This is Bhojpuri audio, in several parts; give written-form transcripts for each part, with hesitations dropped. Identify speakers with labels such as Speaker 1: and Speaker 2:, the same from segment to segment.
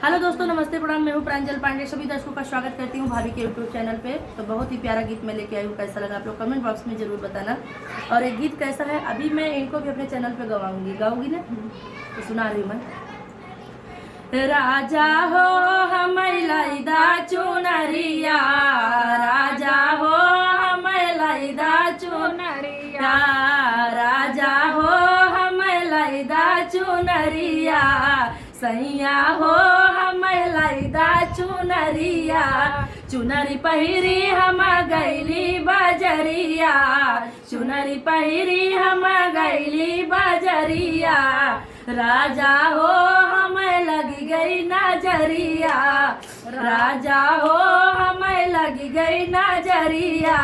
Speaker 1: हेलो दोस्तों, नमस्ते, प्रणाम। मैं हूँ प्रांजल पांडे। सभी दर्शकों का स्वागत करती हूँ भाभी के यूट्यूब चैनल पे। तो बहुत ही प्यारा गीत मैं लेके आई हूँ। कैसा लगा आप लोग कमेंट बॉक्स में जरूर बताना। और एक गीत कैसा है अभी मैं इनको भी अपने चैनल पे गाऊंगी ना, तो सुना रही हूँ मैं। राजा हो हमैलाइदा चुनरिया, राजा हो हमैलाइदा चुनरिया, राजा हो हमैलाइदा चुनरिया, सैया हो हमैलाइदा चुनरिया, चुनरी पहिरी हम गैली बजरिया, चुनरी पहिरी हम गैली बजरिया, राजा हो हमें लगी गई नजरिया, राजा हो हमें लगी गई नजरिया,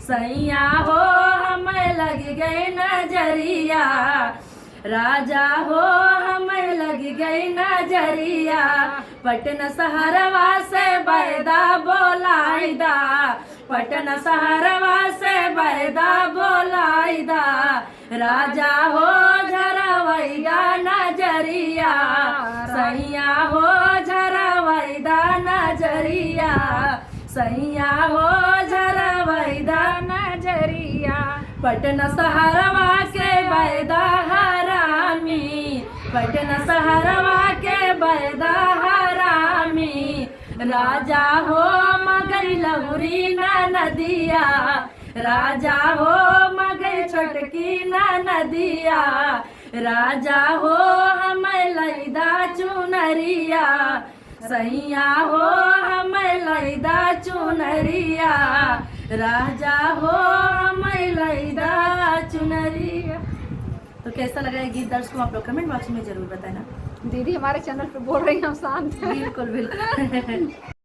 Speaker 1: सैया हो हमें लगी गई नजरिया, राजा हो हमें लगी गई नजरिया, पटना शहरवा से बैदा बोलाइदा, पटना शहरवा से बैदा बोलाइदा, राजा हो झरवैदा नजरिया, सैया हो झरवैदा नजरिया, सैया हो झरवैदा नजरिया, पटना शहरवा के बैदा हरामी, पटना शहरवा के बैदा हरामी, राजा हो मगई लहुरी ना नदिया, राजा हो मगई छोटकी ना नदिया, राजा हो हमें लैदा चुनरिया, सैया हो हमें लैदा चुनरिया, राजा हो हमें लैदा चुनरिया। तो कैसा लगा ये गीत दर्शकों, आप लोग कमेंट बॉक्स में जरूर बताना।
Speaker 2: दीदी हमारे चैनल पे बोल रही हैं हम शांत हैं।
Speaker 1: बिल्कुल बिल्कुल।